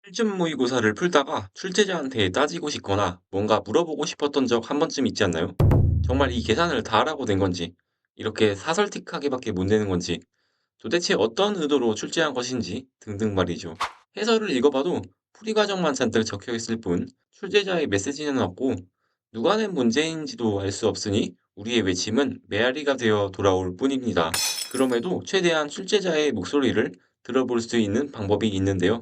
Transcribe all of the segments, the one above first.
실전 모의고사를 풀다가 출제자한테 따지고 싶거나 뭔가 물어보고 싶었던 적 한 번쯤 있지 않나요? 정말 이 계산을 다 하라고 된 건지, 이렇게 사설틱하게밖에 못 내는 건지, 도대체 어떤 의도로 출제한 것인지 등등 말이죠. 해설을 읽어봐도 풀이 과정만 잔뜩 적혀 있을 뿐 출제자의 메시지는 없고 누가 낸 문제인지도 알 수 없으니 우리의 외침은 메아리가 되어 돌아올 뿐입니다. 그럼에도 최대한 출제자의 목소리를 들어볼 수 있는 방법이 있는데요.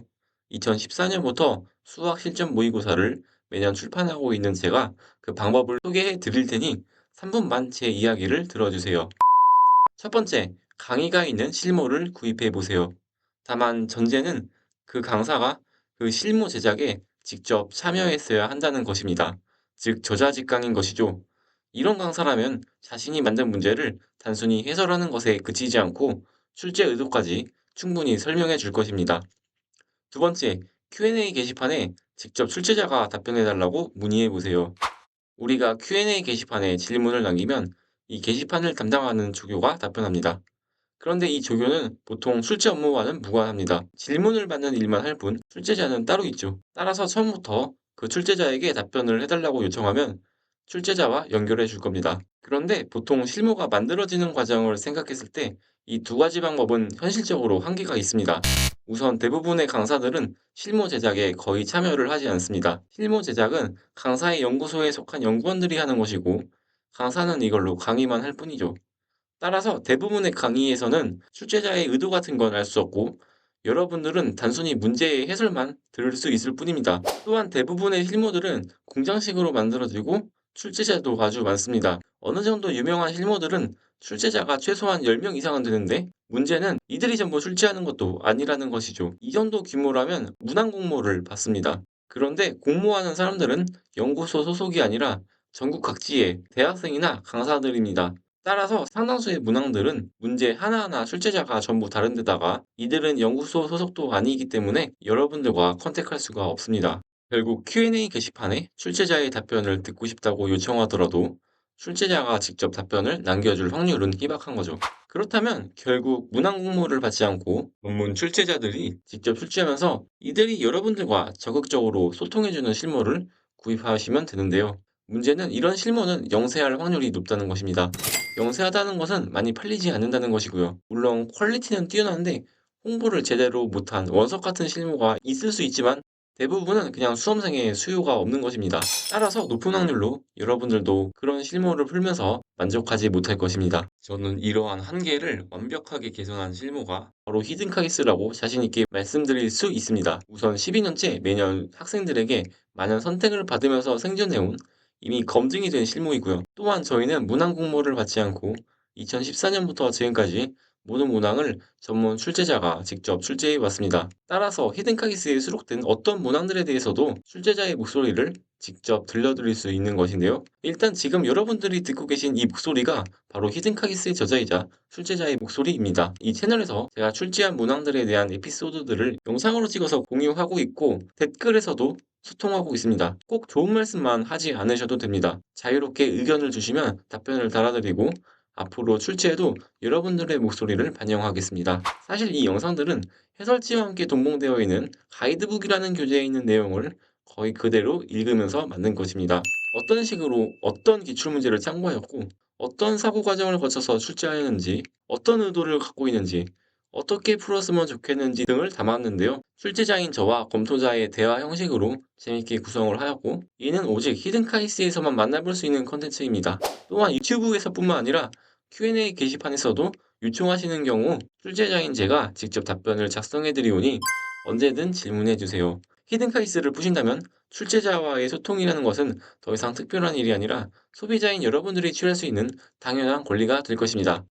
2014년부터 수학 실전 모의고사를 매년 출판하고 있는 제가 그 방법을 소개해 드릴 테니 3분만 제 이야기를 들어주세요. 첫 번째, 강의가 있는 실무를 구입해 보세요. 다만 전제는 그 강사가 그 실무 제작에 직접 참여했어야 한다는 것입니다. 즉, 저자직강인 것이죠. 이런 강사라면 자신이 만든 문제를 단순히 해설하는 것에 그치지 않고 출제 의도까지 충분히 설명해 줄 것입니다. 두 번째, Q&A 게시판에 직접 출제자가 답변해 달라고 문의해 보세요. 우리가 Q&A 게시판에 질문을 남기면 이 게시판을 담당하는 조교가 답변합니다. 그런데 이 조교는 보통 출제 업무와는 무관합니다. 질문을 받는 일만 할 뿐 출제자는 따로 있죠. 따라서 처음부터 그 출제자에게 답변을 해달라고 요청하면 출제자와 연결해 줄 겁니다. 그런데 보통 실무가 만들어지는 과정을 생각했을 때 이 두 가지 방법은 현실적으로 한계가 있습니다. 우선 대부분의 강사들은 실무 제작에 거의 참여를 하지 않습니다. 실무 제작은 강사의 연구소에 속한 연구원들이 하는 것이고 강사는 이걸로 강의만 할 뿐이죠. 따라서 대부분의 강의에서는 출제자의 의도 같은 건 알 수 없고 여러분들은 단순히 문제의 해설만 들을 수 있을 뿐입니다. 또한 대부분의 실무들은 공장식으로 만들어지고 출제자도 아주 많습니다. 어느 정도 유명한 실무들은 출제자가 최소한 10명 이상은 되는데 문제는 이들이 전부 출제하는 것도 아니라는 것이죠. 이 정도 규모라면 문항 공모를 받습니다. 그런데 공모하는 사람들은 연구소 소속이 아니라 전국 각지의 대학생이나 강사들입니다. 따라서 상당수의 문항들은 문제 하나하나 출제자가 전부 다른 데다가 이들은 연구소 소속도 아니기 때문에 여러분들과 컨택할 수가 없습니다. 결국 Q&A 게시판에 출제자의 답변을 듣고 싶다고 요청하더라도 출제자가 직접 답변을 남겨줄 확률은 희박한 거죠. 그렇다면 결국 문항 공모를 받지 않고 논문 출제자들이 직접 출제하면서 이들이 여러분들과 적극적으로 소통해주는 실무를 구입하시면 되는데요. 문제는 이런 실무는 영세할 확률이 높다는 것입니다. 영세하다는 것은 많이 팔리지 않는다는 것이고요. 물론 퀄리티는 뛰어난데 홍보를 제대로 못한 원석 같은 실무가 있을 수 있지만 대부분은 그냥 수험생의 수요가 없는 것입니다. 따라서 높은 확률로 여러분들도 그런 실무를 풀면서 만족하지 못할 것입니다. 저는 이러한 한계를 완벽하게 개선한 실무가 바로 히든카기스라고 자신있게 말씀드릴 수 있습니다. 우선 12년째 매년 학생들에게 많은 선택을 받으면서 생존해온 이미 검증이 된 실무이고요. 또한 저희는 문항 공모를 받지 않고 2014년부터 지금까지 모든 문항을 전문 출제자가 직접 출제해 왔습니다. 따라서 히든카기스에 수록된 어떤 문항들에 대해서도 출제자의 목소리를 직접 들려드릴 수 있는 것인데요. 일단 지금 여러분들이 듣고 계신 이 목소리가 바로 히든카기스의 저자이자 출제자의 목소리입니다. 이 채널에서 제가 출제한 문항들에 대한 에피소드들을 영상으로 찍어서 공유하고 있고 댓글에서도 소통하고 있습니다. 꼭 좋은 말씀만 하지 않으셔도 됩니다. 자유롭게 의견을 주시면 답변을 달아드리고 앞으로 출제에도 여러분들의 목소리를 반영하겠습니다. 사실 이 영상들은 해설지와 함께 동봉되어 있는 가이드북이라는 교재에 있는 내용을 거의 그대로 읽으면서 만든 것입니다. 어떤 식으로 어떤 기출문제를 참고하였고 어떤 사고 과정을 거쳐서 출제하였는지 어떤 의도를 갖고 있는지 어떻게 풀었으면 좋겠는지 등을 담았는데요. 출제자인 저와 검토자의 대화 형식으로 재밌게 구성을 하였고 이는 오직 히든카이스에서만 만나볼 수 있는 컨텐츠입니다. 또한 유튜브에서뿐만 아니라 Q&A 게시판에서도 요청하시는 경우 출제자인 제가 직접 답변을 작성해드리오니 언제든 질문해주세요. 히든카이스를 푸신다면 출제자와의 소통이라는 것은 더 이상 특별한 일이 아니라 소비자인 여러분들이 취할 수 있는 당연한 권리가 될 것입니다.